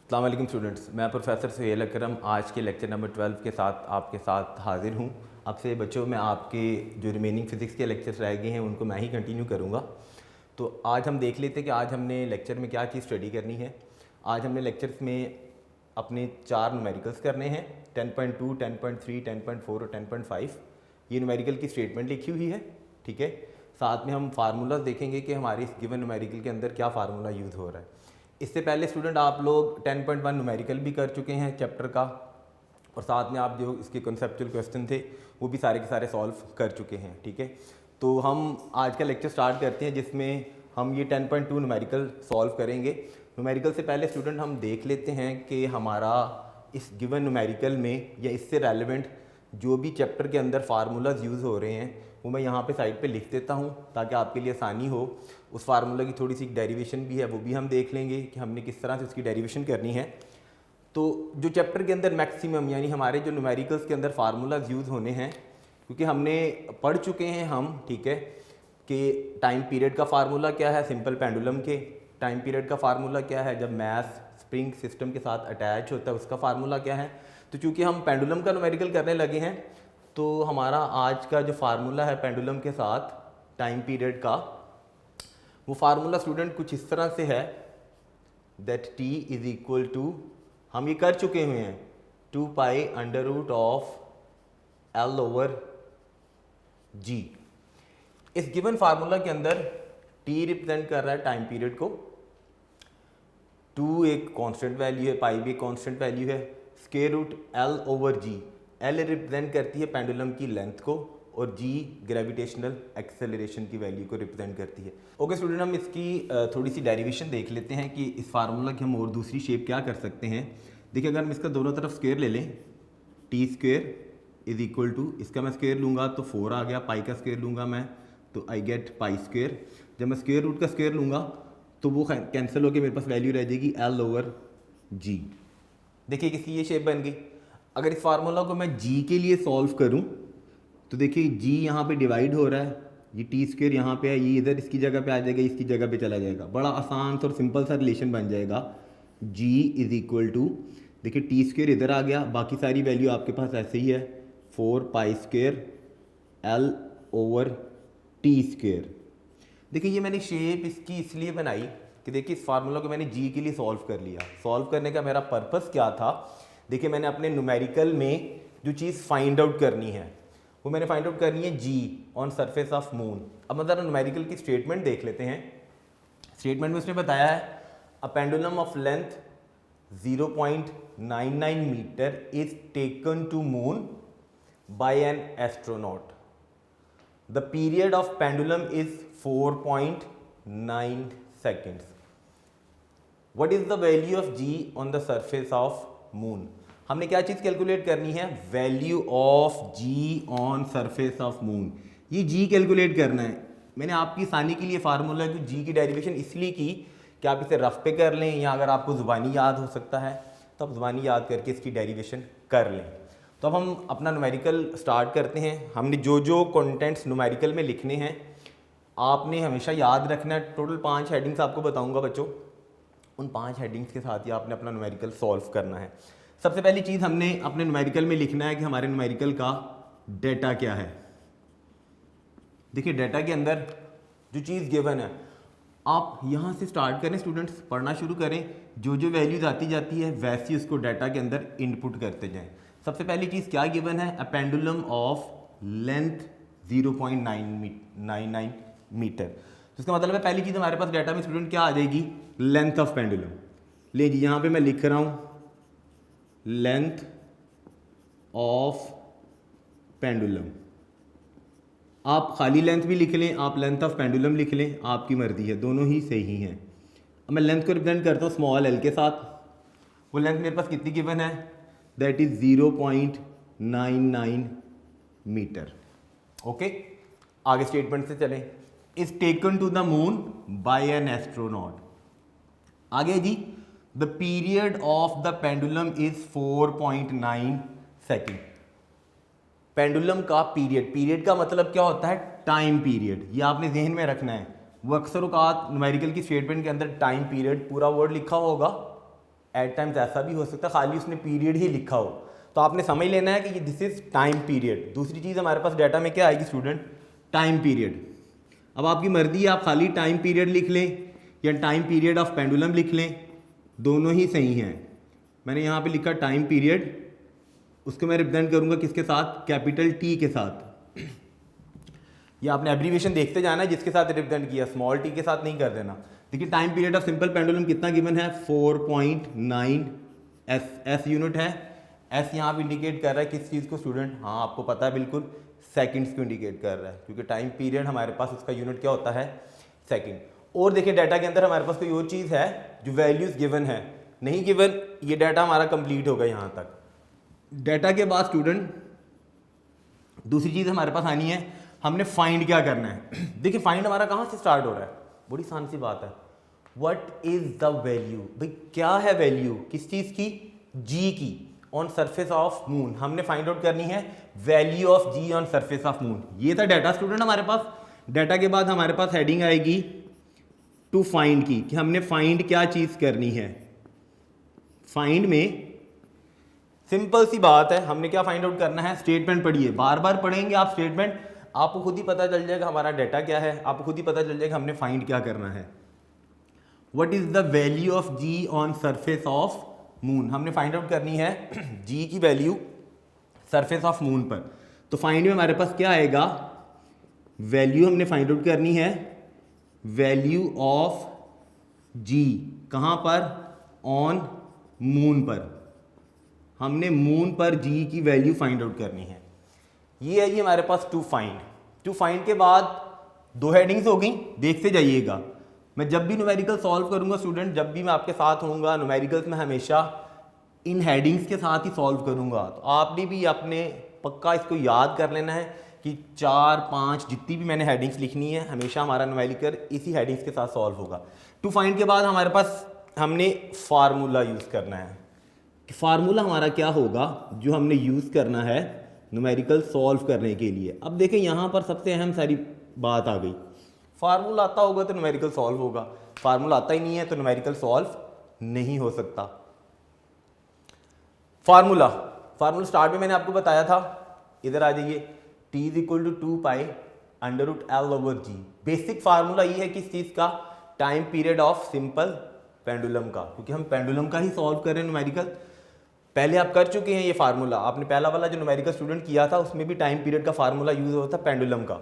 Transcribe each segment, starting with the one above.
अस्सलाम वालेकुम स्टूडेंट्स, मैं प्रोफेसर सुहेल अकरम आज के लेक्चर नंबर 12 के साथ आपके साथ हाज़िर हूँ। आपसे बच्चों मैं आपके जो रिमेनिंग फ़िज़िक्स के लेक्चर्स रह गए हैं उनको मैं ही कंटिन्यू करूँगा। तो आज हम देख लेते हैं कि आज हमने लेक्चर में क्या चीज़ स्टडी करनी है। आज हमने लेक्चर्स में अपने 4 न्यूमेरिकल्स करने हैं, 10.2, 10.3, 10.4 और 10.5। ये न्यूमेरिकल की स्टेटमेंट लिखी हुई है, ठीक है। साथ में हम फार्मूलाज देखेंगे कि हमारे इस गिवन न्यूमेरिकल के अंदर क्या फार्मूला यूज़ हो रहा है। इससे पहले स्टूडेंट आप लोग 10.1 न्यूमेरिकल भी कर चुके हैं चैप्टर का, और साथ में आप जो इसके कॉन्सेप्चुअल क्वेश्चन थे वो भी सारे के सारे सॉल्व कर चुके हैं, ठीक है। तो हम आज का लेक्चर स्टार्ट करते हैं जिसमें हम ये 10.2 न्यूमेरिकल सॉल्व करेंगे। न्यूमेरिकल से पहले स्टूडेंट हम देख लेते हैं कि हमारा इस गिवन न्यूमेरिकल में या इससे रेलेवेंट जो भी चैप्टर के अंदर फार्मूलाज यूज़ हो रहे हैं वो मैं यहाँ पे साइड पे लिख देता हूँ ताकि आपके लिए आसानी हो। उस फार्मूला की थोड़ी सी डेरिवेशन भी है वो भी हम देख लेंगे कि हमने किस तरह से उसकी डेरिवेशन करनी है। तो जो चैप्टर के अंदर मैक्सिमम यानी हमारे जो न्यूमेरिकल्स के अंदर फार्मूलाज यूज़ होने हैं, क्योंकि हमने पढ़ चुके हैं हम, ठीक है, कि टाइम पीरियड का फार्मूला क्या है सिंपल पेंडुलम के, टाइम पीरियड का फार्मूला क्या है जब मास स्प्रिंग सिस्टम के साथ अटैच होता है उसका फार्मूला क्या है। तो चूँकि हम पेंडुलम का न्यूमेरिकल करने लगे हैं तो हमारा आज का जो फार्मूला है पेंडुलम के साथ टाइम पीरियड का, वो फार्मूला स्टूडेंट कुछ इस तरह से है that t is equal to, हम ये कर चुके हुए हैं, 2 pi under root of l over g। इस गिवन फार्मूला के अंदर t रिप्रेजेंट कर रहा है टाइम पीरियड को, 2 एक कांस्टेंट वैल्यू है, पाई भी एक कांस्टेंट वैल्यू है, square root l over g, l represent करती है पेंडुलम की लेंथ को और g ग्रेविटेशनल एक्सेलरेशन की वैल्यू को रिप्रेजेंट करती है। ओके स्टूडेंट, हम इसकी थोड़ी सी डेरिवेशन देख लेते हैं कि इस फार्मूला की हम और दूसरी शेप क्या कर सकते हैं। देखिए अगर हम इसका दोनों तरफ स्क्वायर ले लें, t square is equal to, इसका मैं स्क्वायर लूँगा तो 4 आ गया, पाई का स्क्वायर लूँगा मैं तो आई गेट पाई स्क्वायर। जब मैं स्क्वायर रूट का स्क्वायर लूँगा तो वो कैंसिल होकर मेरे पास वैल्यू रह जाएगी l ओवर g। देखिए किसकी ये शेप बन गई। अगर इस फार्मूला को मैं g के लिए सॉल्व करूं तो देखिए g यहाँ पे डिवाइड हो रहा है, ये टी स्क्वायर यहाँ पे है, ये इधर इसकी जगह पे आ जाएगा, इसकी जगह पे चला जाएगा, बड़ा आसान और सिंपल सा रिलेशन बन जाएगा। g इज इक्वल टू, देखिए टी स्क्वायर इधर आ गया, बाकी सारी वैल्यू आपके पास ऐसे ही है, 4 pi square l over T square. देखिए ये मैंने शेप इसकी इसलिए बनाई कि देखिए इस फार्मूला को मैंने g के लिए सॉल्व कर लिया। सॉल्व करने का मेरा पर्पस क्या था, देखिए मैंने अपने न्यूमेरिकल में जो चीज़ फाइंड आउट करनी है वो मैंने फाइंड आउट करनी है g on surface of moon. अब मतलब न्यूमेरिकल की स्टेटमेंट देख लेते हैं। स्टेटमेंट में उसने बताया है a pendulum of length 0.99 metre is taken to moon by an astronaut. The period of pendulum is 4.9 seconds. What is the value of g on the surface of moon? हमने क्या चीज़ calculate करनी है, value of g on surface of moon. ये g calculate करना है। मैंने आपकी आसानी के लिए फार्मूला की g की डेरिवेशन इसलिए की कि आप इसे रफ पे कर लें या अगर आपको ज़ुबानी याद हो सकता है तो आप ज़ुबानी याद करके इसकी डेरिवेशन कर लें। तो अब हम अपना न्यूमेरिकल स्टार्ट करते हैं। हमने जो जो कंटेंट्स न्यूमेरिकल में लिखने हैं आपने हमेशा याद रखना है। टोटल 5 हेडिंग्स आपको बताऊंगा बच्चों, उन 5 हेडिंग्स के साथ ही आपने अपना न्यूमेरिकल सॉल्व करना है। सबसे पहली चीज़ हमने अपने न्यूमेरिकल में लिखना है कि हमारे न्यूमेरिकल का डेटा क्या है। देखिए डेटा के अंदर जो चीज़ गिवन है आप यहाँ से स्टार्ट करें, स्टूडेंट्स पढ़ना शुरू करें, जो जो वैल्यूज आती जाती है वैसी उसको डाटा के अंदर इनपुट करते जाएं। सबसे पहली चीज़ क्या गिवन है, a pendulum of length 0.99 metre. तो इसका मतलब है पहली चीज़ हमारे पास डाटा में स्टूडेंट क्या आ जाएगी, लेंथ ऑफ पेंडुलम। ले जी यहाँ पे मैं लिख रहा हूँ लेंथ ऑफ पेंडुलम। आप खाली लेंथ भी लिख लें, आप लेंथ ऑफ पेंडुलम लिख लें, आपकी मर्जी है, दोनों ही सही हैं। अब मैं लेंथ को रिप्रेजेंट करता हूँ स्मॉल एल के साथ। वो लेंथ मेरे पास कितनी गिवन है, दैट इज 0.99 मीटर। ओके, आगे स्टेटमेंट से चलें। Is taken to the moon by an astronaut. आगे जी, the period of the pendulum is 4.9 second. Pendulum का पीरियड, पीरियड का मतलब क्या होता है, टाइम पीरियड। ये आपने जहन में रखना है। वो अक्सर औकात न्यूमेरिकल की स्टेटमेंट के अंदर टाइम पीरियड पूरा वर्ड लिखा होगा एट टाइम्स ऐसा भी हो सकता है खाली उसने पीरियड ही लिखा हो, तो आपने समझ लेना है कि ये दिस इज टाइम पीरियड। दूसरी चीज़ हमारे पास डाटा में क्या आएगी स्टूडेंट, टाइम पीरियड। अब आपकी मर्जी है, आप खाली टाइम पीरियड लिख लें या टाइम पीरियड ऑफ पेंडुलम लिख लें, दोनों ही सही हैं। मैंने यहाँ पे लिखा टाइम पीरियड, उसको मैं रिप्रेजेंट करूँगा किसके साथ, कैपिटल टी के साथ। ये आपने एब्रीविएशन देखते जाना है जिसके साथ रिप्रेजेंट किया, स्मॉल टी के साथ नहीं कर देना। देखिए time period of simple pendulum कितना गिवन है, 4.9 एस यूनिट है। एस यहाँ पे इंडिकेट कर रहा है किस चीज़ को स्टूडेंट, हाँ आपको पता है बिल्कुल, सेकंड्स को इंडिकेट कर रहा है, क्योंकि टाइम पीरियड हमारे पास उसका यूनिट क्या होता है, सेकंड। और देखिए डाटा के अंदर हमारे पास कोई और चीज़ है जो वैल्यूज़ गिवन है, नहीं गिवन, ये डाटा हमारा कंप्लीट होगा यहाँ तक। डाटा के बाद स्टूडेंट दूसरी चीज़ हमारे पास आनी है, हमने फाइंड क्या करना है। देखिए फाइंड हमारा कहाँ से स्टार्ट हो रहा है, बड़ी आसान सी बात है, व्हाट इज द वैल्यू, भाई क्या है वैल्यू किस चीज़ की, जी की, ऑन सरफेस ऑफ मून। हमने फाइंड आउट करनी है value of g on surface of moon. ये था डाटा स्टूडेंट हमारे पास। डाटा के बाद हमारे पास हेडिंग आएगी टू फाइंड की, कि हमने फाइंड क्या चीज़ करनी है। फाइंड में सिंपल सी बात है, हमने क्या फाइंड आउट करना है, स्टेटमेंट पढ़िए, बार बार पढ़ेंगे आप स्टेटमेंट, आपको खुद ही पता चल जाएगा हमारा डाटा क्या है, आपको खुद ही पता चल जाएगा हमने फाइंड क्या करना है। What is the value of g on surface of moon, हमने फाइंड आउट करनी है जी की वैल्यू सरफेस ऑफ मून पर। तो फाइंड में हमारे पास क्या आएगा, वैल्यू हमने फाइंड आउट करनी है, वैल्यू ऑफ जी कहाँ पर, ऑन मून पर। हमने मून पर जी की वैल्यू फाइंड आउट करनी है। ये है जी हमारे पास टू फाइंड। टू फाइंड के बाद दो हेडिंग्स हो गई, देखते जाइएगा। मैं जब भी न्यूमेरिकल सॉल्व करूंगा स्टूडेंट, जब भी मैं आपके साथ होऊंगा न्यूमेरिकल्स में, हमेशा इन हेडिंग्स के साथ ही सॉल्व करूंगा। तो आपने भी अपने पक्का इसको याद कर लेना है कि 4-5 जितनी भी मैंने हेडिंग्स लिखनी है, हमेशा हमारा न्यूमेरिकल इसी हेडिंग्स के साथ सॉल्व होगा। टू फाइंड के बाद हमारे पास हमने फार्मूला यूज़ करना है। फार्मूला हमारा क्या होगा जो हमने यूज़ करना है न्यूमेरिकल सॉल्व करने के लिए। अब देखें यहाँ पर सबसे अहम सारी बात आ गई, फार्मूला आता होगा तो न्यूमेरिकल सॉल्व होगा, फार्मूला आता ही नहीं है तो न्यूमेरिकल सॉल्व नहीं हो सकता। फार्मूला स्टार्ट में मैंने आपको बताया था, इधर आ जाइए, t is equal to 2 pi under root l over g. Basic formula ये है किस चीज़ का, time period of simple pendulum का, क्योंकि हम पेंडुलम का ही सॉल्व कर रहे हैं न्यूमेरिकल। पहले आप कर चुके हैं ये फार्मूला, आपने पहला वाला जो न्यूमेरिकल स्टूडेंट किया था उसमें भी टाइम पीरियड का फार्मूला यूज होता था पेंडुलम का।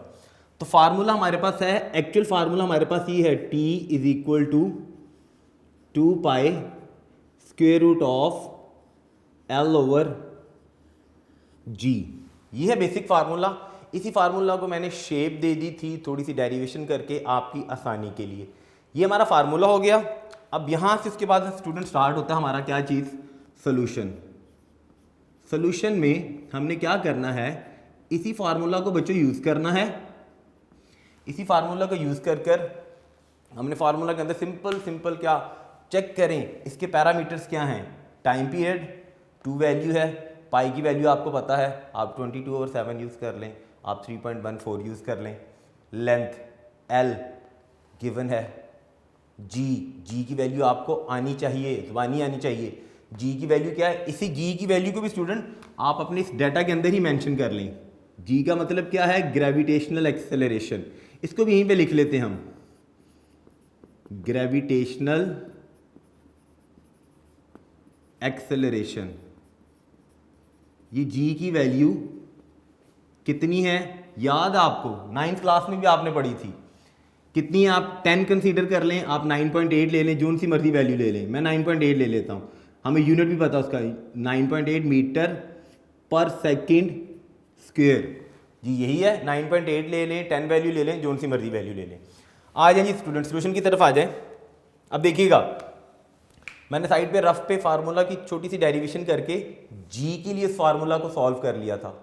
तो फार्मूला हमारे पास है, एक्चुअल फार्मूला हमारे पास ये है, t is equal to 2 pi square root of L over G. ये है बेसिक फार्मूला। इसी फार्मूला को मैंने शेप दे दी थी थोड़ी सी डेरिवेशन करके आपकी आसानी के लिए। ये हमारा फार्मूला हो गया। अब यहाँ से उसके बाद स्टूडेंट स्टार्ट होता है हमारा क्या चीज़, सोल्यूशन। सोल्यूशन में हमने क्या करना है, इसी फार्मूला को बच्चों यूज़ करना है। इसी फार्मूला को यूज़ कर हमने फार्मूला के अंदर सिंपल क्या चेक करें, इसके पैरामीटर्स क्या हैं, टाइम पीरियड 2 वैल्यू है, पाई की वैल्यू आपको पता है, आप 22/7 यूज़ कर लें, आप 3.14 यूज़ कर लें, लेंथ एल गिवन है, जी की वैल्यू आपको आनी चाहिए, ज़ुबानी आनी चाहिए। जी की वैल्यू क्या है, इसी जी की वैल्यू को भी स्टूडेंट आप अपने इस डाटा के अंदर ही मेंशन कर लें। जी का मतलब क्या है, ग्रेविटेशनल एक्सेलरेशन, इसको भी यहीं पे लिख लेते हैं हम, ग्रेविटेशनल एक्सेलरेशन। ये जी की वैल्यू कितनी है, याद आपको 9th क्लास में भी आपने पढ़ी थी, कितनी है, आप 10 कंसीडर कर लें, आप 9.8 ले लें, जोन सी मर्जी वैल्यू ले लें, मैं 9.8 ले लेता हूँ, हमें यूनिट भी पता उसका 9.8 मीटर पर सेकंड स्क्वायर। जी यही है, 9.8 ले लें, 10 वैल्यू ले लें, जोन सी मर्जी वैल्यू ले लें। आ जाए जी स्टूडेंट सोल्यूशन की तरफ आ जाए। अब देखिएगा मैंने साइड पे रफ पे फार्मूला की छोटी सी डेरिवेशन करके जी के लिए इस फार्मूला को सॉल्व कर लिया था।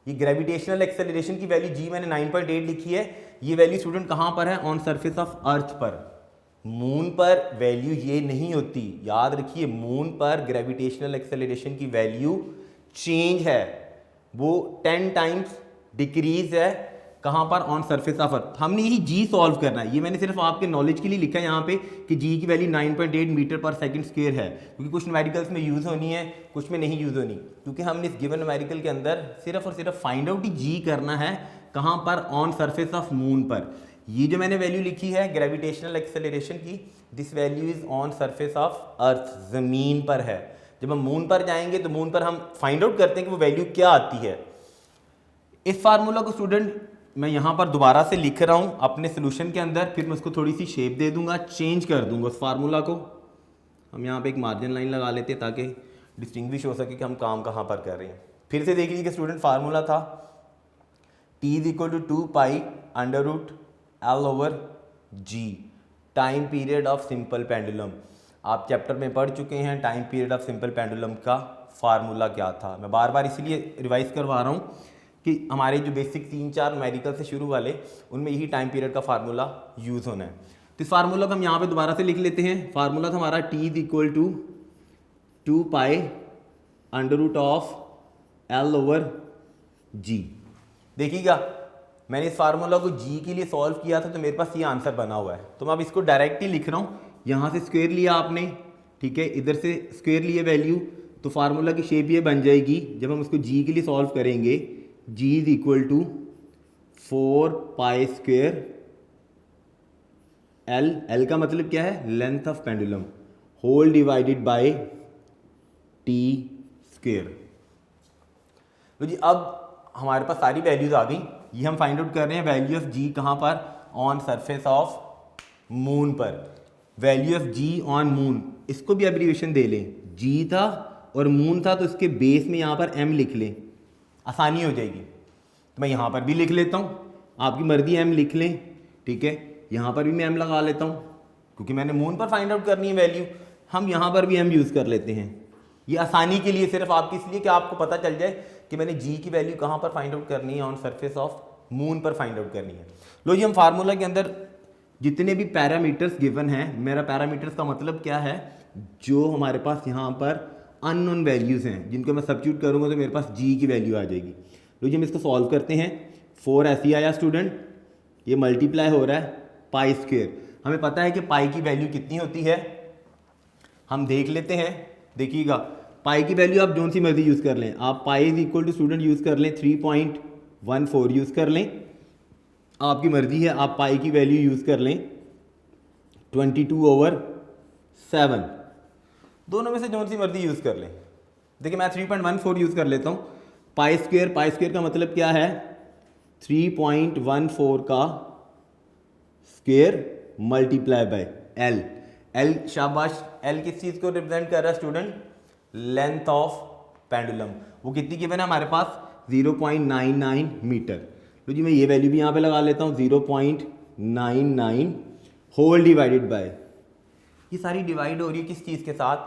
ये ग्रेविटेशनल एक्सेलरेशन की वैल्यू जी मैंने 9.8 लिखी है, ये वैल्यू स्टूडेंट कहाँ पर है, ऑन सरफेस ऑफ अर्थ पर। मून पर वैल्यू ये नहीं होती, याद रखिए, मून पर ग्रेविटेशनल एक्सेलरेशन की वैल्यू चेंज है, वो 10 टाइम्स डिक्रीज है कहाँ पर, ऑन सरफेस ऑफ अर्थ। हमने यही जी सॉल्व करना है, ये मैंने सिर्फ आपके नॉलेज के लिए लिखा है यहाँ पे कि जी की वैल्यू 9.8 मीटर पर सेकंड स्क्वायर है, क्योंकि कुछ न्यूमेरिकल्स में यूज़ होनी है, कुछ में नहीं यूज़ होनी, क्योंकि हमने इस गिवन न्यूमेरिकल के अंदर सिर्फ और सिर्फ फाइंड आउट ही जी करना है, कहाँ पर, ऑन सरफेस ऑफ मून पर। ये जो मैंने वैल्यू लिखी है ग्रेविटेशनल एक्सेलरेशन की, this value is on surface of earth, ज़मीन पर है। जब हम मून पर जाएंगे तो मून पर हम फाइंड आउट करते हैं कि वो वैल्यू क्या आती है। इस फार्मूला को स्टूडेंट मैं यहाँ पर दोबारा से लिख रहा हूँ अपने सोल्यूशन के अंदर, फिर मैं उसको थोड़ी सी शेप दे दूंगा, चेंज कर दूंगा उस फार्मूला को। हम यहाँ पे एक मार्जिन लाइन लगा लेते हैं ताकि डिस्टिंग्विश हो सके कि हम काम कहाँ पर कर रहे हैं। फिर से देख लीजिए स्टूडेंट, फार्मूला था T is equal to 2 pi under root L over G, time period of simple pendulum. आप चैप्टर में पढ़ चुके हैं time period of simple pendulum का फार्मूला क्या था। मैं बार बार इसीलिए रिवाइज करवा रहा हूँ कि हमारे जो बेसिक 3-4 न्यूमेरिकल से शुरू वाले, उनमें यही टाइम पीरियड का फार्मूला यूज़ होना है। तो इस फार्मूला को हम यहाँ पे दोबारा से लिख लेते हैं। फार्मूला था हमारा T is equal to 2 pi under root of L over G। देखिएगा मैंने इस फार्मूला को G के लिए सॉल्व किया था तो मेरे पास ये आंसर बना हुआ है, तो मैं अब इसको डायरेक्ट ही लिख रहा हूँ। यहाँ से स्क्वायर लिया आपने, ठीक है, इधर से स्क्वायर लिए वैल्यू, तो फार्मूला की शेप ये बन जाएगी। जब हम उसको G के लिए सॉल्व करेंगे, G is equal to 4 pi square L का मतलब क्या है, length of pendulum, whole divided by T square. लो जी, अब हमारे पास सारी वैल्यूज आ गई। ये हम फाइंड आउट कर रहे हैं वैल्यू ऑफ G कहाँ पर, ऑन सरफेस ऑफ मून पर। Value of G on moon, इसको भी एब्रीविएशन दे लें, G था और मून था तो इसके बेस में यहाँ पर M लिख लें, आसानी हो जाएगी। तो मैं यहाँ पर भी लिख लेता हूँ, आपकी मर्जी M लिख लें, ठीक है। यहाँ पर भी मैं M लगा लेता हूँ क्योंकि मैंने मून पर फाइंड आउट करनी है वैल्यू, हम यहाँ पर भी M यूज़ कर लेते हैं। ये आसानी के लिए, सिर्फ आपकी इसलिए कि आपको पता चल जाए कि मैंने G की वैल्यू कहाँ पर फाइंड आउट करनी है, ऑन सरफेस ऑफ मून पर फाइंड आउट करनी है। लो जी, हम फार्मूला के अंदर जितने भी पैरामीटर्स गिवन हैं, मेरा पैरामीटर्स का मतलब क्या है, जो हमारे पास यहाँ पर अननोन वैल्यूज़ हैं जिनको मैं सब्स्टिट्यूट करूँगा तो मेरे पास G की वैल्यू आ जाएगी। लो जी, हम इसको सॉल्व करते हैं। 4 ऐसे ही आया स्टूडेंट, ये मल्टीप्लाई हो रहा है पाई स्क्वायर। हमें पता है कि पाई की वैल्यू कितनी होती है, हम देख लेते हैं। देखिएगा, पाई की वैल्यू आप जो सी मर्जी यूज़ कर लें, आप pi is equal to student use कर लें 3.14 यूज़ कर लें, आपकी मर्जी है। आप पाई की वैल्यू यूज़ कर लें 22/7, दोनों में से जो सी मर्जी यूज़ कर लें। देखिए मैं 3.14 यूज़ कर लेता हूँ। पाई स्क्वायर का मतलब क्या है, 3.14 का स्क्वायर मल्टीप्लाई बाय L। शाबाश, L किस चीज़ को रिप्रेजेंट कर रहा है स्टूडेंट, लेंथ ऑफ पेंडुलम। वो कितनी गिवन है हमारे पास, 0.99 मीटर। तो जी मैं ये वैल्यू भी यहाँ पे लगा लेता हूँ, 0.99 होल डिवाइडेड बाय, ये सारी डिवाइड हो रही है किस चीज़ के साथ,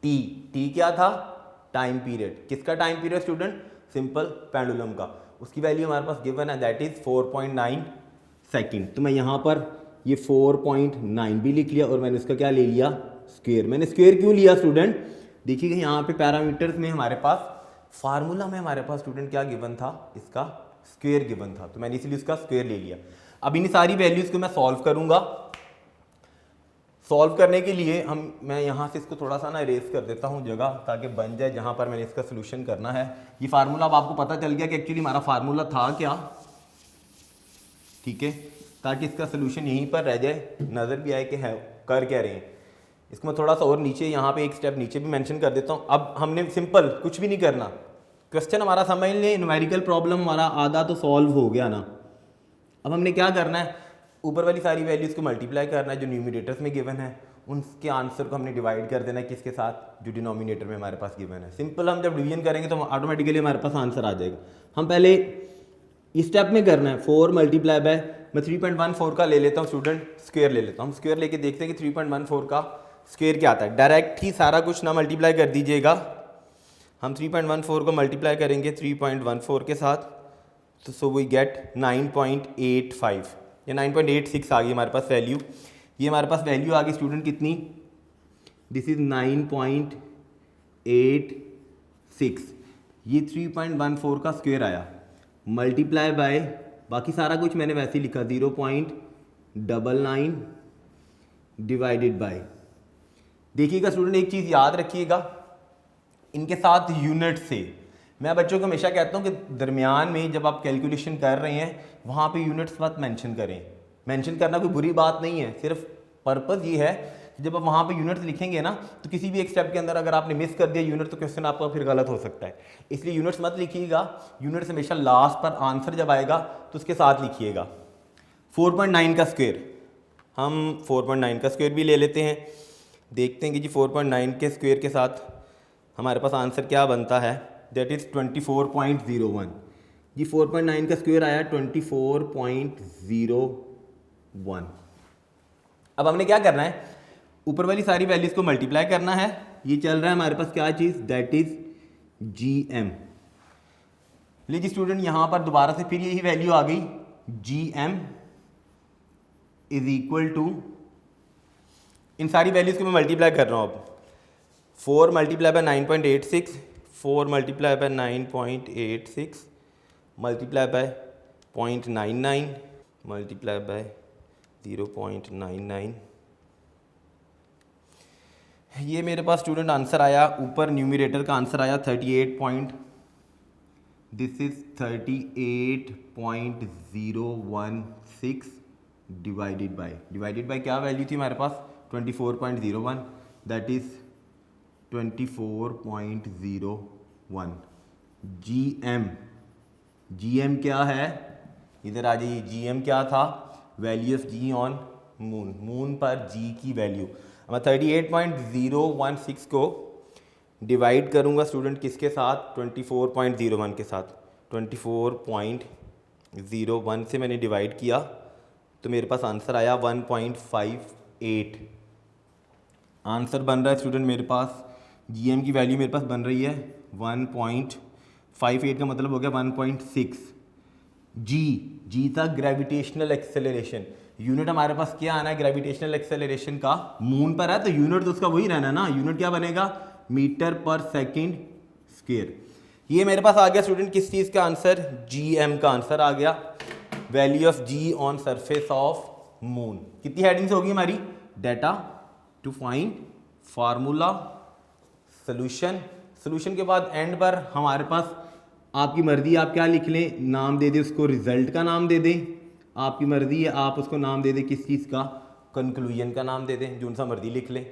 T क्या था, टाइम पीरियड। किसका time period student, simple pendulum का। उसकी वैल्यू हमारे पास गिवन है, दैट इज 4.9 सेकेंड। तो मैं यहाँ पर ये 4.9 भी लिख लिया और मैंने इसका क्या ले लिया, स्क्वायर। मैंने स्क्वायर क्यों लिया स्टूडेंट, देखिएगा यहाँ पे पैरामीटर्स में हमारे पास, फार्मूला में हमारे पास स्टूडेंट क्या गिवन था, इसका स्क्वायर गिवन था, तो मैंने इसलिए उसका स्क्वायर ले लिया। अब इन सारी वैल्यूज़ को मैं सॉल्व करूँगा। सॉल्व करने के लिए मैं यहाँ से इसको थोड़ा सा ना इरेज कर देता हूँ जगह, ताकि बन जाए जहाँ पर मैंने इसका सोल्यूशन करना है। ये फार्मूला अब आपको पता चल गया कि एक्चुअली हमारा फार्मूला था क्या, ठीक है, ताकि इसका सोल्यूशन यहीं पर रह जाए, नज़र भी आए कि है कर क्या रहे हैं। इसको मैं थोड़ा सा और नीचे, यहाँ पे एक स्टेप नीचे भी मेंशन कर देता हूँ। अब हमने सिंपल कुछ भी नहीं करना, क्वेश्चन हमारा समझ लें, न्यूमेरिकल प्रॉब्लम हमारा आधा तो सॉल्व हो गया ना। अब हमने क्या करना है, ऊपर वाली सारी वैल्यूज़ को मल्टीप्लाई करना है जो न्यूमिनेटर्स में गिवन है, उनके आंसर को हमने डिवाइड कर देना है किसके साथ, जो डिनोमिनेटर में हमारे पास गिवन है। सिंपल, हम जब डिवीजन करेंगे तो ऑटोमेटिकली हमारे पास आंसर आ जाएगा। हम पहले इस स्टेप में करना है, 4 मल्टीप्लाई बाय, मैं 3.14 का ले लेता हूँ स्टूडेंट, स्क्वायर ले लेता हूँ। हम स्क्वायर लेके देखते हैं कि 3.14 का स्क्वायर क्या आता है। डायरेक्ट ही सारा कुछ ना मल्टीप्लाई कर दीजिएगा, हम 3.14 को मल्टीप्लाई करेंगे 3.14 के साथ, तो सो वी गेट 9.85 या 9.86 आ गई हमारे पास वैल्यू। ये हमारे पास वैल्यू आ गई स्टूडेंट कितनी, दिस इज 9.86। ये 3.14 का स्क्वायर आया, मल्टीप्लाई बाय बाकी सारा कुछ मैंने वैसे ही लिखा 0.99 डिवाइडेड बाय। देखिएगा स्टूडेंट, एक चीज़ याद रखिएगा, इनके साथ यूनिट से मैं बच्चों को हमेशा कहता हूँ कि दरमियान में जब आप कैलकुलेशन कर रहे हैं वहाँ पे यूनिट्स मत मेंशन करें। मेंशन करना कोई बुरी बात नहीं है, सिर्फ पर्पज़ ये है कि जब आप वहाँ पे यूनिट्स लिखेंगे ना तो किसी भी एक स्टेप के अंदर अगर आपने मिस कर दिया यूनिट तो क्वेश्चन आपका फिर गलत हो सकता है। इसलिए यूनिट्स मत लिखिएगा, यूनिट्स हमेशा लास्ट पर आंसर जब आएगा तो उसके साथ लिखिएगा। 4.9 का स्क्वायर, हम 4.9 का स्क्वायर भी ले लेते हैं, देखते हैं कि जी 4.9 के स्क्वायर के साथ हमारे पास आंसर क्या बनता है, दैट इज़ 24.01। जी 4.9 का स्क्वायर आया 24.01। अब हमने क्या करना है, ऊपर वाली सारी वैल्यूज़ को मल्टीप्लाई करना है। ये चल रहा है हमारे पास क्या चीज़, दैट इज़ GM। लीजिए स्टूडेंट, यहाँ पर दोबारा से फिर यही वैल्यू आ गई, GM इज इक्वल टू, इन सारी वैल्यूज़ को मैं मल्टीप्लाई कर रहा हूँ अब। 4 multiply by 9.86, 4 multiply by 9.86 multiply by 0.99 multiply by 0.99। ये मेरे पास स्टूडेंट आंसर आया, ऊपर न्यूमरेटर का आंसर आया 38.016 डिवाइडेड बाय क्या वैल्यू थी हमारे पास, 24.01, दैट इज़ 24.01। GM क्या है, इधर आ जाइए, GM क्या था, value of G on moon, moon पर G की वैल्यू। मैं 38.016 को डिवाइड करूंगा स्टूडेंट किसके साथ, 24.01 के साथ। 24.01 से मैंने डिवाइड किया तो मेरे पास आंसर आया 1.58। आंसर बन रहा है स्टूडेंट मेरे पास, GM की वैल्यू मेरे पास बन रही है 1.58 का मतलब हो गया 1.6। जी था ग्रेविटेशनल एक्सेलरेशन, यूनिट हमारे पास क्या आना है ग्रेविटेशनल एक्सेलरेशन का, मून पर है तो यूनिट तो उसका वही रहना ना, यूनिट क्या बनेगा, मीटर पर सेकंड स्क्वायर। ये मेरे पास आ गया स्टूडेंट किस चीज़ का आंसर, GM का आंसर आ गया, value of G on surface of moon. कितनी हेडिंग्स होगी हमारी, data, to find, formula, solution. Solution के बाद एंड पर हमारे पास आपकी मर्जी, आप क्या लिख लें, नाम दे दें उसको, रिजल्ट का नाम दे दें, आपकी मर्जी है, आप उसको नाम दे दें किस चीज़ का, कंक्लूजन का नाम दे दें, जो सा मर्जी लिख लें।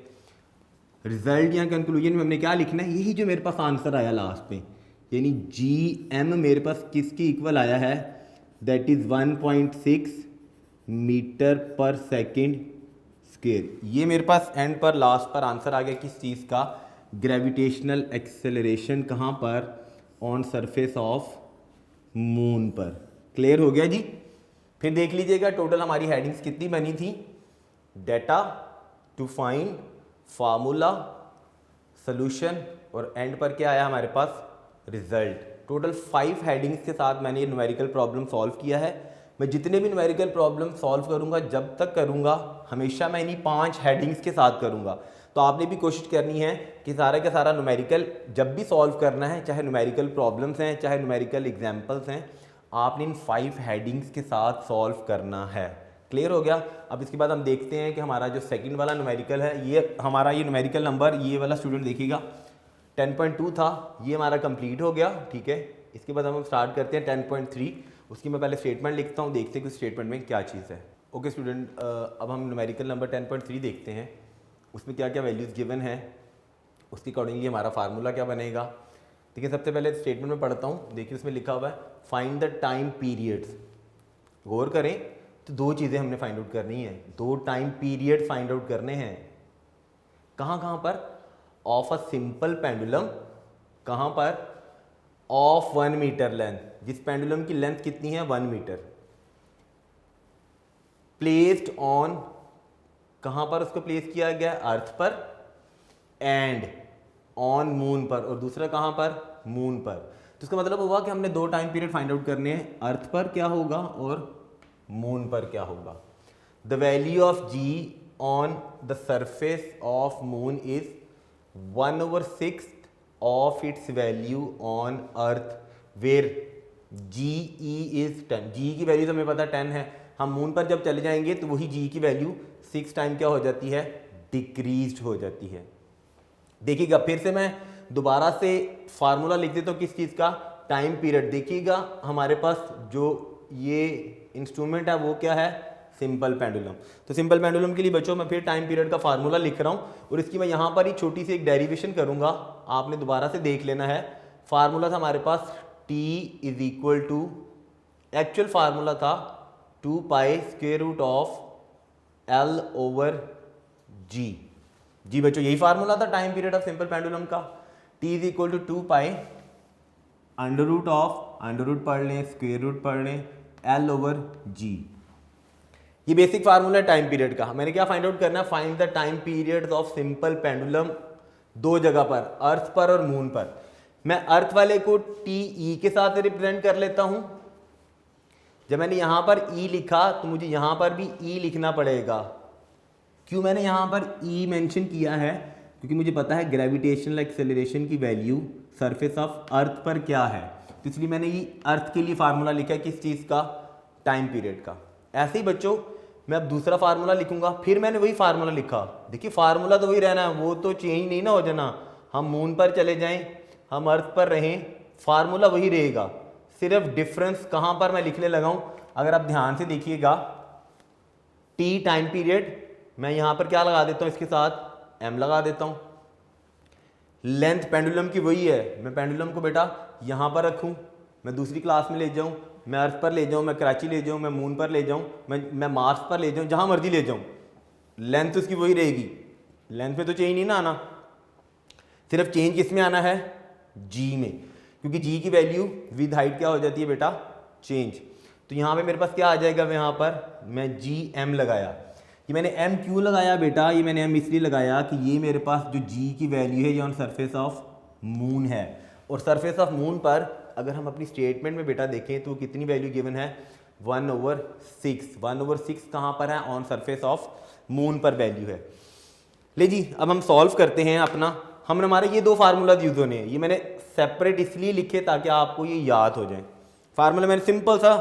रिजल्ट या कंक्लूजन में हमने क्या लिखना है, यही जो मेरे पास आंसर आया लास्ट में, यानी GM मेरे पास किसकी इक्वल आया है, दैट इज़ 1.6 मीटर पर सेकेंड स्क्वायर। ये मेरे पास एंड पर लास्ट पर आंसर आ गया किस चीज़ का, ग्रेविटेशनल एक्सेलरेशन, कहाँ पर, ऑन सरफेस ऑफ मून पर। क्लियर हो गया जी। फिर देख लीजिएगा टोटल हमारी हेडिंग्स कितनी बनी थी, data, to find, formula, solution और एंड पर क्या आया हमारे पास, रिजल्ट। टोटल 5 हेडिंग्स के साथ मैंने ये न्यूमेरिकल प्रॉब्लम सॉल्व किया है। मैं जितने भी न्यूमेरिकल प्रॉब्लम सॉल्व करूंगा, जब तक करूंगा हमेशा मैं इन्हीं 5 हेडिंग्स के साथ करूंगा। तो आपने भी कोशिश करनी है कि सारा का सारा न्यूमेरिकल जब भी सॉल्व करना है, चाहे न्यूमेरिकल प्रॉब्लम्स हैं चाहे न्यूमेरिकल एग्जाम्पल्स हैं, आपने इन 5 हेडिंग्स के साथ सॉल्व करना है। क्लियर हो गया। अब इसके बाद हम देखते हैं कि हमारा जो सेकंड वाला न्यूमेरिकल है, ये हमारा ये न्यूमेरिकल नंबर, ये वाला स्टूडेंट देखिएगा 10.2 था, ये हमारा कंप्लीट हो गया। ठीक है, इसके बाद हम स्टार्ट करते हैं 10.3। उसकी मैं पहले स्टेटमेंट लिखता हूँ, देखते हैं कि उस स्टेटमेंट में क्या चीज़ है। ओके स्टूडेंट, अब हम न्यूमेरिकल नंबर 10.3 देखते हैं, उसमें क्या क्या वैल्यूज़ गिवन है, उसके अकॉर्डिंगली हमारा फार्मूला क्या बनेगा। ठीक है, सबसे पहले स्टेटमेंट में पढ़ता हूँ। देखिए उसमें लिखा हुआ है फाइंड द टाइम पीरियड्स। गौर करें तो 2 चीज़ें हमने फाइंड आउट करनी है, 2 टाइम पीरियड फाइंड आउट करने हैं। कहाँ कहाँ पर, ऑफ अ सिंपल पेंडुलम, कहाँ पर, ऑफ 1 मीटर लेंथ, जिस पेंडुलम की लेंथ कितनी है 1 मीटर, प्लेस्ड ऑन, कहाँ पर उसको प्लेस किया गया, अर्थ पर, एंड ऑन मून पर, और दूसरा कहाँ पर, मून पर। तो इसका मतलब हुआ कि हमने 2 टाइम पीरियड फाइंड आउट करने हैं, अर्थ पर क्या होगा और मून पर क्या होगा। The value of G on the surface of moon is 1/6 of its value on earth, where ji E is 10, जी की वैल्यू तो हमें पता 10 है, हम मून पर जब चले जाएंगे तो वही जी की वैल्यू 6 टाइम क्या हो जाती है, डिक्रीज हो जाती है। देखिएगा फिर से मैं दोबारा से फार्मूला लिख देता हूँ किस चीज़ का, टाइम पीरियड। देखिएगा हमारे पास जो ये इंस्ट्रूमेंट है वो क्या है, सिंपल पेंडुलम। तो सिंपल पेंडुलम के लिए बच्चों मैं फिर टाइम पीरियड का फार्मूला लिख रहा हूँ और इसकी मैं यहाँ पर ही छोटी सी एक डेरिवेशन करूँगा, आपने दोबारा से देख लेना है। फार्मूला था हमारे पास t is equal to, actual formula था 2 pi square root of L over G। जी बच्चों यही फार्मूला था time period of simple pendulum का, t is equal to 2 pi under root of, under root पढ़ लें, स्क्वायर रूट पढ़ लें, L ओवर G। ये बेसिक फार्मूला है टाइम पीरियड का। मैंने क्या फाइंड आउट करना है, find the time period of simple pendulum दो जगह पर, अर्थ पर और मून पर। मैं अर्थ वाले को टी ई के साथ रिप्रेजेंट कर लेता हूं। जब मैंने यहां पर ई लिखा तो मुझे यहां पर भी ई लिखना पड़ेगा। क्यों मैंने यहां पर ई मेंशन किया है, क्योंकि मुझे पता है ग्रेविटेशनल एक्सेलरेशन की वैल्यू सरफेस ऑफ अर्थ पर क्या है, तो इसलिए मैंने ये अर्थ के लिए फार्मूला लिखा है, किस चीज़ का, टाइम पीरियड का। ऐसे ही बच्चों मैं अब दूसरा फार्मूला लिखूंगा, फिर मैंने वही फार्मूला लिखा। देखिए फार्मूला तो वही रहना है, वो तो चेंज नहीं ना हो जाना। हम मून पर चले जाएं, हम अर्थ पर रहें, फार्मूला वही रहेगा, सिर्फ डिफरेंस कहां पर मैं लिखने लगा हूं। अगर आप ध्यान से देखिएगा, टी टाइम पीरियड, मैं यहां पर क्या लगा देता हूं, इसके साथ एम लगा देता हूं। लेंथ पेंडुलम की वही है, मैं पेंडुलम को बेटा यहां पर रखूं, मैं दूसरी क्लास में ले जाऊं, मैं अर्थ पर ले जाऊं, मैं कराची ले जाऊं, मैं मून पर ले जाऊं, मैं मार्स पर ले जाऊं, जहां मर्जी ले जाऊं, लेंथ उसकी वही रहेगी। लेंथ में तो चेंज नहीं ना आना, सिर्फ चेंज किस में आना है, जी में, क्योंकि जी की वैल्यू विद हाइट क्या हो जाती है बेटा, चेंज। तो यहाँ पे मेरे पास क्या आ जाएगा, यहाँ पर मैं जी एम लगाया। ये मैंने एम क्यों लगाया बेटा, ये मैंने एम इसलिए लगाया कि ये मेरे पास जो जी की वैल्यू है ये ऑन सरफेस ऑफ मून है, और सरफेस ऑफ मून पर अगर हम अपनी स्टेटमेंट में बेटा देखें तो कितनी वैल्यू गिवन है, 1/6। 1/6 कहाँ पर है, ऑन सरफेस ऑफ मून पर वैल्यू है। ले जी अब हम सॉल्व करते हैं अपना। हमने हमारे ये दो फार्मूला यूज होने हैं, ये मैंने सेपरेट इसलिए लिखे ताकि आपको ये याद हो जाए। फार्मूला मैंने सिंपल सा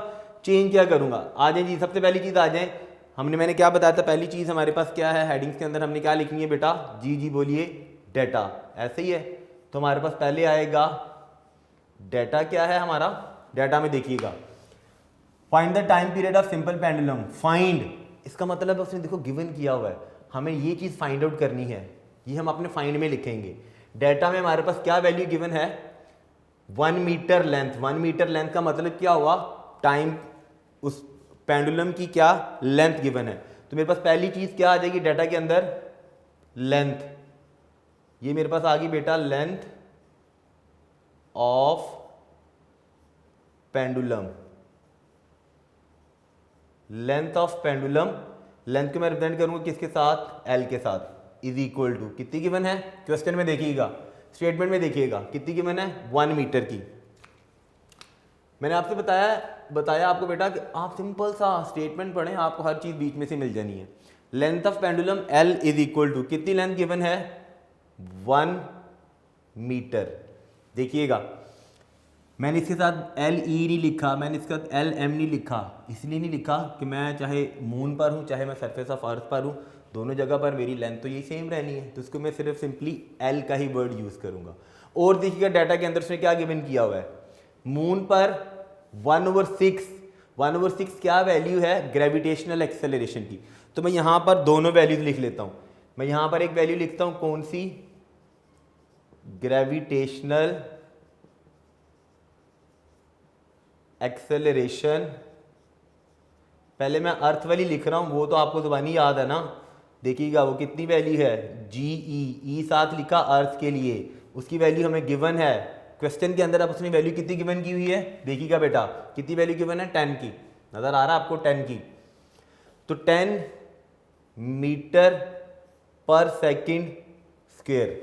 चेंज क्या करूंगा, आ जाए जी, सबसे पहली चीज़ आ जाए, मैंने क्या बताया था, पहली चीज़ हमारे पास क्या है, हेडिंग्स के अंदर हमने क्या लिखनी है बेटा, जी जी बोलिए, डेटा, ऐसे ही है। तो हमारे पास पहले आएगा डेटा, क्या है हमारा, डेटा में देखिएगा find the time period of simple pendulum. Find, इसका मतलब है उसने देखो गिवन किया हुआ है, हमें ये चीज़ फाइंड आउट करनी है, ये हम अपने फाइंड में लिखेंगे। डेटा में हमारे पास क्या वैल्यू गिवन है, 1 मीटर लेंथ। 1 मीटर लेंथ का मतलब क्या हुआ, टाइम, उस पेंडुलम की क्या लेंथ गिवन है। तो मेरे पास पहली चीज क्या आ जाएगी डेटा के अंदर, लेंथ। ये मेरे पास आ गई बेटा length of pendulum. Length of pendulum, length को मैं रिप्रेजेंट करूंगा किसके साथ, एल के साथ, इज इक्वल टू कितनी गिवन है, क्वेश्चन में देखिएगा, स्टेटमेंट में देखिएगा कितनी गिवन है, 1 मीटर की। मैंने आपसे बताया आपको बेटा कि आप सिंपल सा स्टेटमेंट पढ़ें, आपको हर चीज़ बीच में से मिल जानी है। Length of pendulum L is equal to कितनी लेंथ गिवन है, 1 मीटर। देखिएगा मैंने इसके साथ LE नहीं लिखा, मैंने इसके साथ LM नहीं लिखा, इसलिए नहीं लिखा कि मैं चाहे मून पर हूँ चाहे मैं सरफेस ऑफ अर्थ पर हूँ, दोनों जगह पर मेरी लेंथ तो यही सेम रहनी है, तो इसको मैं सिर्फ सिंपली L का ही वर्ड यूज़ करूँगा। और देखिएगा डाटा के अंदर उसने क्या गिवन किया हुआ है, मून पर 1/6 क्या वैल्यू है, ग्रेविटेशनल एक्सेलरेशन की। तो मैं यहां पर दोनों वैल्यूज लिख लेता हूं। मैं यहां पर एक वैल्यू लिखता हूं, कौन सी, ग्रेविटेशनल एक्सेलरेशन। पहले मैं अर्थ वाली लिख रहा हूं, वो तो आपको जुबानी याद है ना, देखिएगा वो कितनी वैल्यू है, GE साथ लिखा अर्थ के लिए, उसकी वैल्यू हमें गिवन है क्वेश्चन के अंदर। अब उसने वैल्यू कितनी गिवन की हुई है, देखिएगा बेटा कितनी वैल्यू गिवन है, 10 की, नजर आ रहा है आपको 10 की। तो 10 मीटर पर सेकंड स्क्वायर,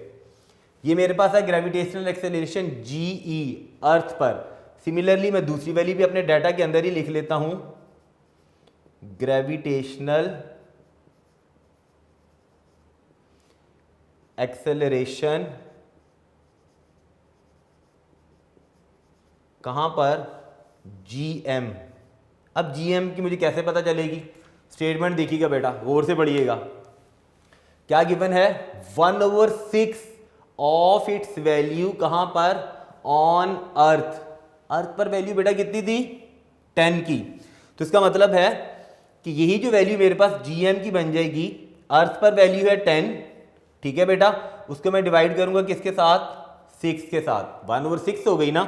ये मेरे पास है ग्रेविटेशनल एक्सेलरेशन GE अर्थ पर। सिमिलरली मैं दूसरी वैल्यू भी अपने डाटा के अंदर ही लिख लेता हूं, ग्रेविटेशनल एक्सेलरेशन कहां पर, GM। अब GM की मुझे कैसे पता चलेगी? स्टेटमेंट देखिएगा बेटा, गौर से पढ़िएगा। क्या गिवन है? 1/6 ऑफ इट्स वैल्यू कहां पर? On earth. अर्थ पर वैल्यू बेटा कितनी थी? 10 की। तो इसका मतलब है कि यही जो वैल्यू मेरे पास GM की बन जाएगी, अर्थ पर वैल्यू है 10, ठीक है बेटा, उसको मैं डिवाइड करूंगा किसके साथ? 6 के साथ। 1/6 हो गई ना।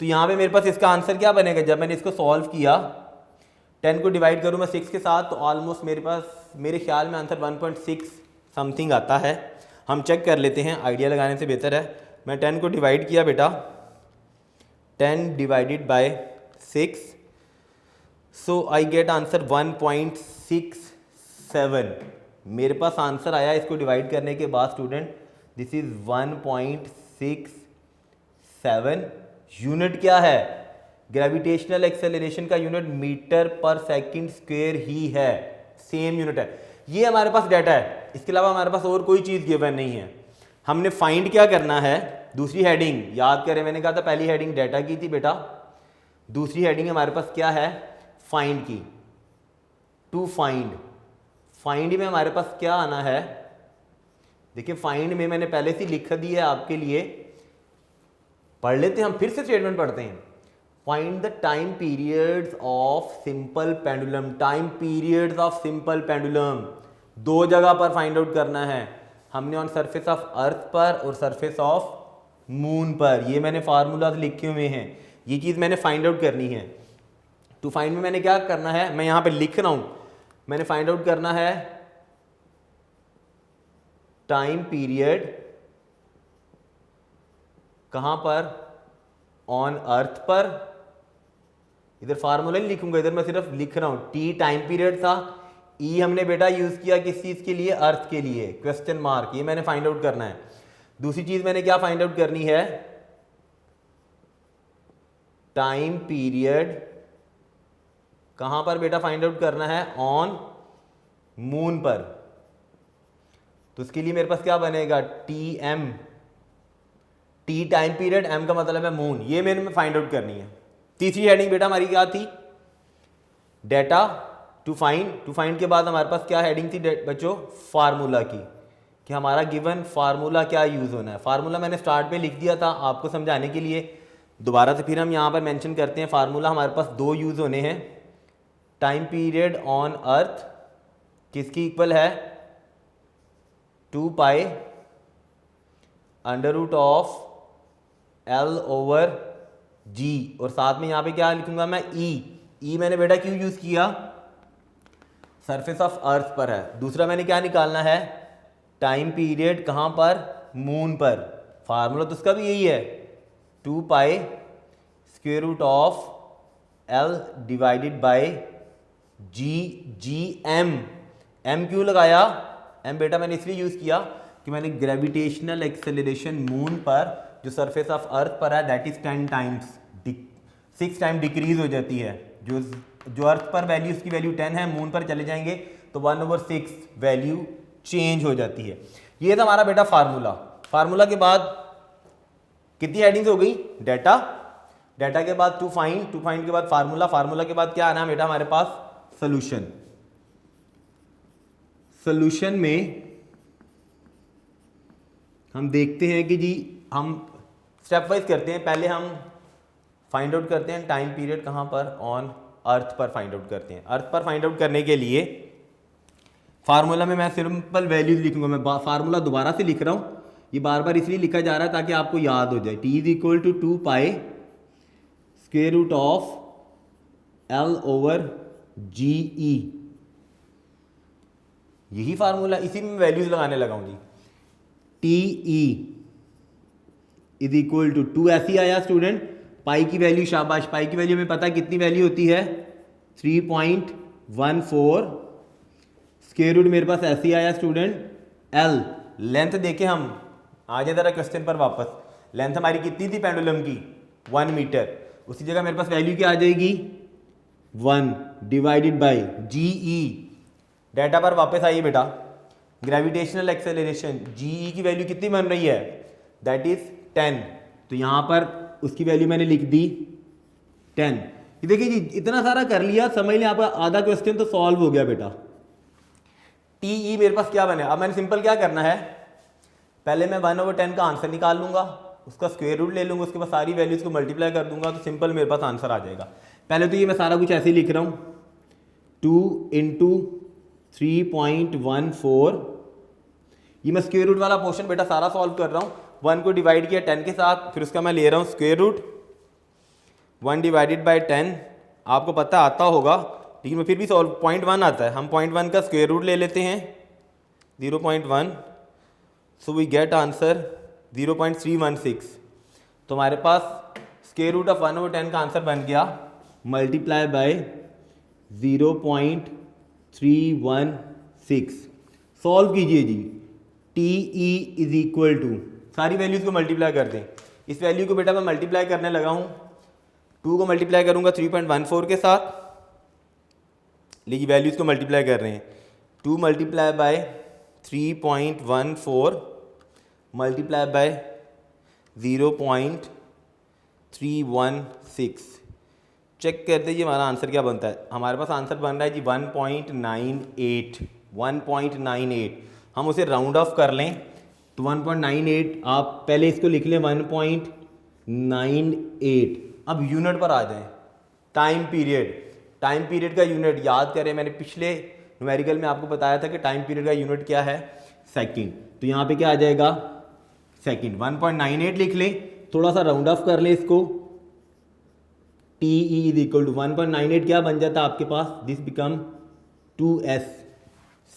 तो यहां पे मेरे पास इसका आंसर क्या बनेगा? जब मैंने इसको सॉल्व किया, 10 को डिवाइड करूं मैं 6 के साथ, तो ऑलमोस्ट मेरे पास, मेरे ख्याल में आंसर 1.6 समथिंग आता है। हम चेक कर लेते हैं, आइडिया लगाने से बेहतर है। मैं 10 को डिवाइड किया बेटा, 10 divided by 6, so I get answer 1.67। मेरे पास आंसर आया इसको डिवाइड करने के बाद स्टूडेंट, दिस इज 1.67। यूनिट क्या है? ग्रेविटेशनल एक्सेलरेशन का यूनिट मीटर पर सेकंड स्क्वायर ही है, सेम यूनिट है। ये हमारे पास डाटा है, इसके अलावा हमारे पास और कोई चीज़ गिवन नहीं है। हमने फाइंड क्या करना है? दूसरी हेडिंग याद करें, मैंने कहा था पहली हेडिंग डाटा की थी बेटा, दूसरी हेडिंग हमारे पास क्या है? फाइंड की। टू फाइंड, फाइंड में हमारे पास क्या आना है? देखिए फाइंड में मैंने पहले से लिख दी है आपके लिए, पढ़ लेते हैं हम, फिर से स्टेटमेंट पढ़ते हैं। Find the time periods of simple pendulum. Time periods of simple pendulum दो जगह पर फाइंड आउट करना है हमने, ऑन सरफेस ऑफ अर्थ पर और सरफेस ऑफ मून पर। ये मैंने फार्मूला लिखे हुए हैं, ये चीज़ मैंने फाइंड आउट करनी है। टू फाइंड में मैंने क्या करना है, मैं यहाँ पे लिख रहा हूँ, मैंने फाइंड आउट करना है टाइम पीरियड कहाँ पर? ऑन अर्थ पर। इधर फार्मूला नहीं लिखूंगा, इधर मैं सिर्फ लिख रहा हूँ। टी टाइम पीरियड था, ई हमने बेटा यूज किया किस चीज़ के लिए? अर्थ के लिए, क्वेश्चन मार्क, ये मैंने फाइंड आउट करना है। दूसरी चीज़ मैंने क्या फाइंड आउट करनी है? टाइम पीरियड कहां पर बेटा फाइंड आउट करना है? ऑन मून पर। तो उसके लिए मेरे पास क्या बनेगा? T m, t time period, m का मतलब है मून, ये मेरे में फाइंड आउट करनी है। तीसरी हेडिंग बेटा हमारी क्या थी? Data to find. To find के बाद हमारे पास क्या हेडिंग थी बच्चों? फार्मूला की, कि हमारा गिवन फार्मूला क्या यूज होना है। फार्मूला मैंने स्टार्ट पे लिख दिया था आपको समझाने के लिए, दोबारा से फिर हम यहाँ पर मेंशन करते हैं। फार्मूला हमारे पास दो यूज होने हैं। टाइम पीरियड ऑन अर्थ किसकी इक्वल है? 2 pi under root of L over G, और साथ में यहाँ पे क्या लिखूंगा मैं? E मैंने बेटा क्यों यूज किया? सरफेस ऑफ अर्थ पर है। दूसरा मैंने क्या निकालना है? टाइम पीरियड कहाँ पर? मून पर। फार्मूला तो उसका भी यही है, 2 pi square root of L divided by G M। M क्यों लगाया? M बेटा मैंने इसलिए यूज किया कि मैंने ग्रेविटेशनल एक्सेलरेशन मून पर जो सरफेस ऑफ अर्थ पर है that is 10 times, 6 time decrease हो जाती है। जो अर्थ पर वैल्यू, उसकी वैल्यू 10 है, मून पर चले जाएंगे तो 1/6 वैल्यू चेंज हो जाती है। ये था हमारा बेटा फार्मूला। फार्मूला के बाद कितनी हेडिंग्स हो गई? डाटा, डाटा के बाद टू फाइंड, टू फाइंड के बाद फार्मूला, फार्मूला के बाद क्या आना बेटा हमारे पास? सोल्यूशन। सोल्यूशन में हम देखते हैं कि जी हम स्टेप वाइज करते हैं। पहले हम फाइंड आउट करते हैं टाइम पीरियड कहाँ पर? ऑन अर्थ पर फाइंड आउट करते हैं। अर्थ पर फाइंड आउट करने के लिए फार्मूला में मैं सिंपल वैल्यूज लिखूंगा। मैं फार्मूला दोबारा से लिख रहा हूँ, ये बार बार इसलिए लिखा जा रहा है ताकि आपको याद हो जाए। T is equal to 2 pi square root of L over GE, यही फार्मूला, इसी में वैल्यूज लगाने लगा हूं जी। TE इज इक्वल टू 2 ऐसी आया स्टूडेंट, पाई की वैल्यू, शाबाश, पाई की वैल्यू हमें पता है कितनी वैल्यू होती है? 3.14। स्क्वायर रूट मेरे पास ऐसी आया स्टूडेंट L। लेंथ देखें हम, आ जाए जरा क्वेश्चन पर वापस। लेंथ हमारी कितनी थी पेंडुलम की? 1 मीटर। उसी जगह मेरे पास वैल्यू क्या आ जाएगी? 1 डिवाइडेड बाई GE। डाटा पर वापस आइए बेटा। ग्रेविटेशनल एक्सेलरेशन GE की वैल्यू कितनी बन रही है? That is 10। तो यहां पर उसकी वैल्यू मैंने लिख दी 10। ये देखिए जी, इतना सारा कर लिया, समझ लिया आपका आधा क्वेश्चन तो सॉल्व हो गया बेटा। टी ई मेरे पास क्या बने, अब मैंने सिंपल क्या करना है, पहले मैं 1/10 का आंसर निकाल लूंगा, उसका स्क्वायर रूट ले लूंगा, उसके बाद सारी वैल्यूज को मल्टीप्लाई कर दूंगा, तो सिंपल मेरे पास आंसर आ जाएगा। पहले तो ये मैं सारा कुछ ऐसे ही लिख रहा हूँ, 2 इंटू 3.14, ये मैं स्क्वायर रूट वाला पोर्शन बेटा सारा सॉल्व कर रहा हूँ। 1 को डिवाइड किया 10 के साथ, फिर उसका मैं ले रहा हूँ स्क्वायर रूट, 1 डिवाइडेड बाई 10 आपको पता आता होगा, लेकिन मैं फिर भी सॉल्व 0.1 आता है, हम 0.1 का स्क्वायर रूट ले लेते हैं 0.1, सो वी गेट आंसर 0.316। तो हमारे पास स्क्वायर रूट ऑफ 1/10 का आंसर बन गया मल्टीप्लाई बाय 0.316। सॉल्व कीजिए जी, T E is equal to, सारी वैल्यूज को मल्टीप्लाई कर दें। इस वैल्यू को बेटा मैं मल्टीप्लाई करने लगा हूँ, 2 को मल्टीप्लाई करूँगा 3.14 के साथ, लेकिन वैल्यूज को मल्टीप्लाई कर रहे हैं, 2 multiply by 3.14 multiply by 0.316। Check करते जी हमारा आंसर क्या बनता है। हमारे पास आंसर बन रहा है जी 1.98। हम उसे राउंड ऑफ कर लें तो 1.98, आप पहले इसको लिख लें 1.98। अब यूनिट पर आ जाएं, टाइम पीरियड का यूनिट याद करें, मैंने पिछले न्यूमेरिकल में आपको बताया था कि टाइम पीरियड का यूनिट क्या है, सेकंड। तो यहाँ पे क्या आ जाएगा, सेकंड। 1.98 लिख लें, थोड़ा सा राउंड ऑफ कर लें इसको, t E is equal to 1.98 क्या बन जाता है आपके पास, दिस बिकम 2s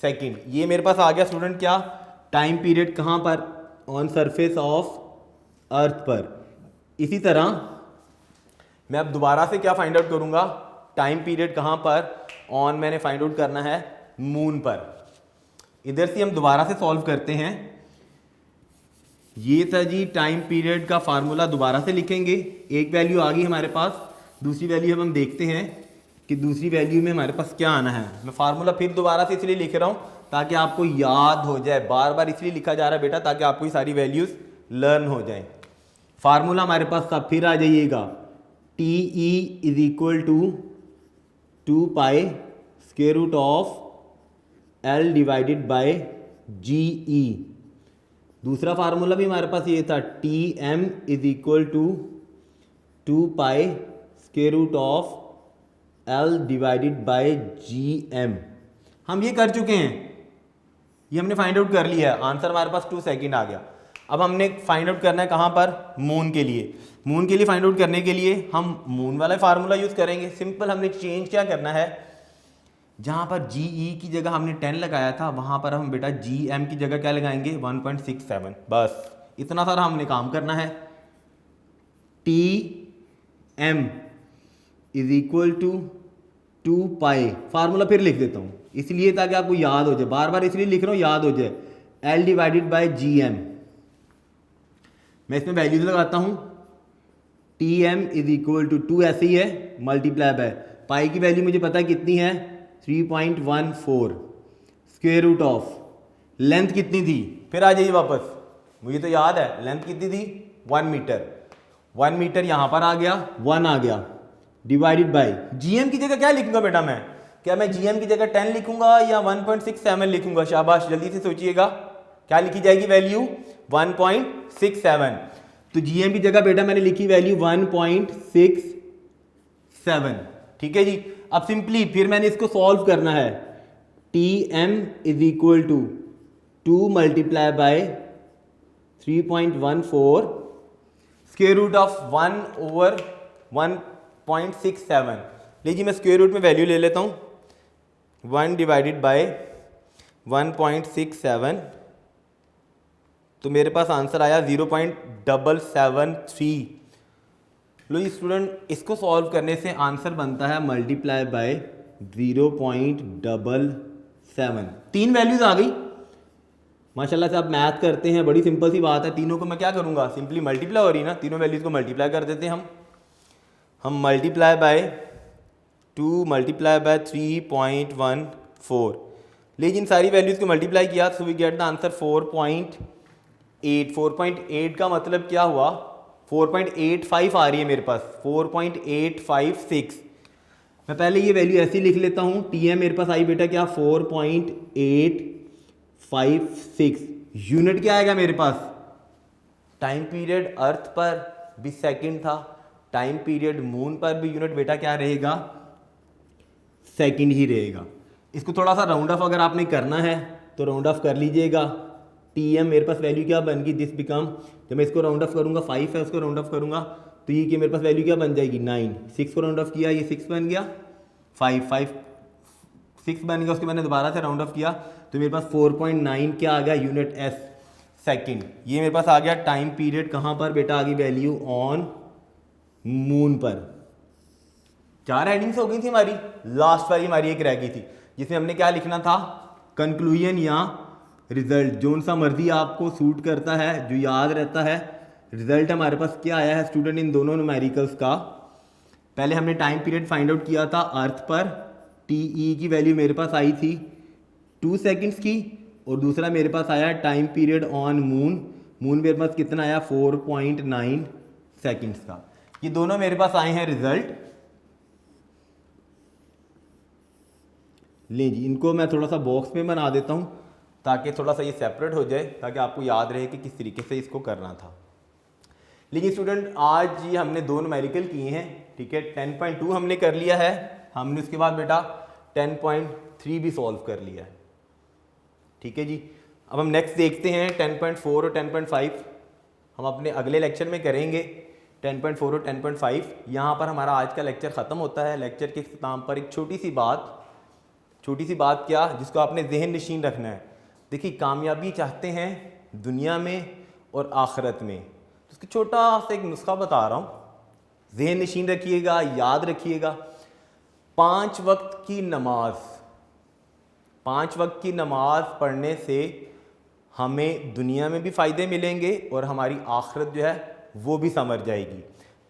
सेकंड। ये मेरे पास आ गया स्टूडेंट क्या, टाइम पीरियड कहाँ पर, ऑन सरफेस ऑफ अर्थ पर। इसी तरह मैं अब दोबारा से क्या फाइंड आउट करूँगा, टाइम पीरियड कहाँ पर, ऑन मैंने फाइंड आउट करना है मून पर। इधर से हम दोबारा से सॉल्व करते हैं। ये था जी टाइम पीरियड का फार्मूला, दोबारा से लिखेंगे। एक वैल्यू आ गई हमारे पास, दूसरी वैल्यू अब हम देखते हैं कि दूसरी वैल्यू में हमारे पास क्या आना है। मैं फार्मूला फिर दोबारा से इसलिए लिख रहा हूँ ताकि आपको याद हो जाए, बार बार इसलिए लिखा जा रहा है बेटा ताकि आपको ये सारी वैल्यूज लर्न हो जाए। फार्मूला हमारे पास था, फिर आ जाइएगा, T E is equal to 2 pi square root of L divided by G E. दूसरा फार्मूला भी हमारे पास ये था, T M is equal to 2 pi square root of L divided by ji M. हम ये कर चुके हैं, ये हमने फाइंड आउट कर लिया है, आंसर हमारे पास 2 सेकंड आ गया। अब हमने फाइंड आउट करना है कहाँ पर, मून के लिए। मून के लिए फाइंड आउट करने के लिए हम मून वाला फार्मूला यूज़ करेंगे। सिंपल हमने चेंज क्या करना है, जहाँ पर जी ई की जगह हमने 10 लगाया था, वहाँ पर हम बेटा जी एम की जगह क्या लगाएंगे, 1.67। बस इतना सारा हमने काम करना है। T M is equal to 2 pi, formula फिर लिख देता हूँ इसलिए ताकि आपको याद हो जाए, बार बार इसलिए लिख रहा हूँ याद हो जाए, L divided by ji m. मैं इसमें वैल्यूज लगाता हूँ, t M is equal to 2 ऐसे ही है, मल्टीप्लाई बाय पाई की वैल्यू मुझे पता है कितनी है, 3.14 स्क्वायर रूट ऑफ लेंथ कितनी थी, फिर आ जाइए वापस, मुझे तो याद है लेंथ कितनी थी 1 मीटर। 1 मीटर यहाँ पर आ गया, 1 आ गया, डिवाइडेड बाय जीएम की जगह क्या लिखूंगा बेटा मैं, क्या मैं जीएम की जगह 10 लिखूंगा या 1.67 लिखूंगा, शाबाश जल्दी से सोचिएगा, क्या लिखी जाएगी वैल्यू 1.67। तो जीएम की जगह बेटा मैंने लिखी वैल्यू 1.67, ठीक है जी। अब सिंपली फिर मैंने इसको सॉल्व करना है, T M is equal to 2 multiply by 3.14 square root of 1/1.67। लीजिए मैं स्क्वायर रूट में वैल्यू ले लेता हूँ, 1 डिवाइडेड बाय 1.67, तो मेरे पास आंसर आया 0.773। लो जी स्टूडेंट, इसको सॉल्व करने से आंसर बनता है मल्टीप्लाई बाय 0.77। 3 वैल्यूज आ गई, माशाल्लाह से आप मैथ करते हैं, बड़ी सिंपल सी बात है। तीनों को मैं क्या करूँगा, सिंपली मल्टीप्लाई हो रही ना, तीनों वैल्यूज को मल्टीप्लाई कर देते हैं हम मल्टीप्लाई बाय 2 मल्टीप्लाई बाय 3.14, लेकिन सारी वैल्यूज को मल्टीप्लाई किया, so we get the answer 4.8। 4.8 का मतलब क्या हुआ, 4.85 आ रही है मेरे पास, 4.856। मैं पहले ये वैल्यू ऐसी लिख लेता हूँ। TM मेरे पास आई बेटा क्या 4.856 यूनिट क्या आएगा मेरे पास। टाइम पीरियड अर्थ पर भी सेकंड था, टाइम पीरियड मून पर भी यूनिट बेटा क्या रहेगा, सेकंड ही रहेगा। इसको थोड़ा सा राउंड ऑफ अगर आपने करना है तो राउंड ऑफ कर लीजिएगा। TM मेरे पास वैल्यू क्या बन गई, दिस बिकम, जब मैं इसको राउंड ऑफ करूंगा 5 है उसको राउंड ऑफ करूंगा तो ये कि मेरे पास वैल्यू क्या बन जाएगी 9। 6 को राउंड ऑफ किया ये 6 बन गया, 6 बन गया। उसके मैंने दोबारा से राउंड ऑफ किया तो मेरे पास 4.9 क्या आ गया यूनिट एस सेकंड। ये मेरे पास आ गया टाइम पीरियड कहाँ पर बेटा, आ गई वैल्यू ऑन मून पर। 4 हेडिंग्स हो गई थी हमारी, लास्ट वाली हमारी एक रह गई थी जिसमें हमने क्या लिखना था, कंक्लूजन या रिजल्ट, जोन सा मर्जी आपको सूट करता है, जो याद रहता है। रिजल्ट हमारे पास क्या आया है स्टूडेंट इन दोनों न्यूमेरिकल्स का। पहले हमने टाइम पीरियड फाइंड आउट किया था अर्थ पर, TE की वैल्यू मेरे पास आई थी 2 सेकंड्स की, और दूसरा मेरे पास आया time period on moon, moon मेरे पास कितना आया 4.9 सेकंड्स का। ये दोनों मेरे पास आए हैं रिजल्ट। ले जी, इनको मैं थोड़ा सा बॉक्स में बना देता हूँ ताकि थोड़ा सा ये सेपरेट हो जाए, ताकि आपको याद रहे कि किस तरीके से इसको करना था। लेकिन स्टूडेंट आज ये हमने 2 न्यूमेरिकल किए हैं, ठीक है। 10.2 हमने कर लिया है, हमने उसके बाद बेटा 10.3 भी सॉल्व कर लिया है, ठीक है जी। अब हम नेक्स्ट देखते हैं 10.4 और 10.5 हम अपने अगले लेक्चर में करेंगे। 10.4 और 10.5 यहाँ पर हमारा आज का लेक्चर ख़त्म होता है। लेक्चर के इख्तिताम पर एक छोटी सी बात क्या, जिसको आपने जहन नशीन रखना है। देखिए, कामयाबी चाहते हैं दुनिया में और आखिरत में, तो उसका छोटा सा एक नुस्खा बता रहा हूँ, जहन नशीन रखिएगा, याद रखिएगा। 5 वक्त की नमाज पढ़ने से हमें दुनिया में भी फ़ायदे मिलेंगे और हमारी आखिरत जो है वो भी समझ जाएगी।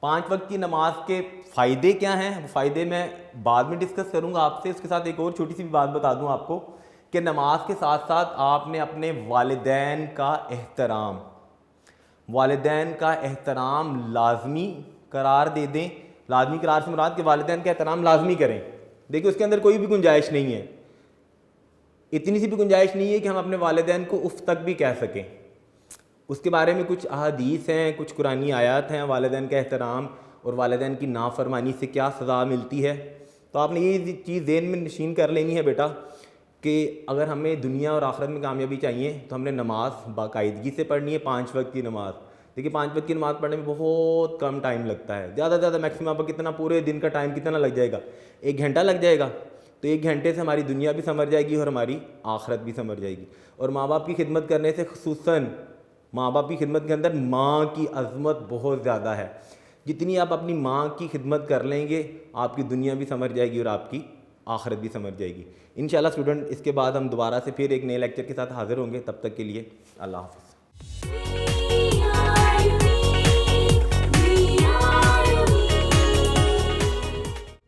5 वक्त की नमाज के फ़ायदे क्या हैं, वो फ़ायदे मैं बाद में डिस्कस करूँगा आपसे। उसके साथ एक और छोटी सी भी बात बता दूँ आपको कि नमाज के साथ साथ आपने अपने वालिदैन का एहतराम लाजमी करार दे दें। लाजमी करार से मुराद के वालिदैन का एहतराम लाजमी करें। देखिए, उसके अंदर कोई भी गुंजाइश नहीं है, इतनी सी भी गुंजाइश नहीं है कि हम अपने वालिदैन को उफ तक भी कह सकें। उसके बारे में कुछ अहादीस हैं, कुछ कुरानी आयात हैं, वालिदैन का एहतराम और वालिदैन की नाफरमानी से क्या सज़ा मिलती है। तो आपने ये चीज़ ज़हन में नशीन कर लेनी है बेटा कि अगर हमें दुनिया और आखिरत में कामयाबी चाहिए तो हमने नमाज बाकायदगी से पढ़नी है, 5 वक्त की नमाज। देखिए, 5 वक्त की नमाज़ पढ़ने में बहुत कम टाइम लगता है, ज़्यादा से ज़्यादा मैक्सिमम पर कितना, पूरे दिन का टाइम कितना लग जाएगा, 1 घंटा लग जाएगा। तो 1 घंटे से हमारी दुनिया भी समझ जाएगी और हमारी आखिरत भी समझ जाएगी। और माँ बाप की खिदमत करने से, खुसूसन माँ बाप की खिदमत के अंदर माँ की अज़मत बहुत ज़्यादा है। जितनी आप अपनी माँ की खिदमत कर लेंगे, आपकी दुनिया भी समझ जाएगी और आपकी आखिरत भी समझ जाएगी इंशाल्लाह। स्टूडेंट, इसके बाद हम दोबारा से फिर एक नए लेक्चर के साथ हाज़िर होंगे। तब तक के लिए अल्लाह हाफ़िज़।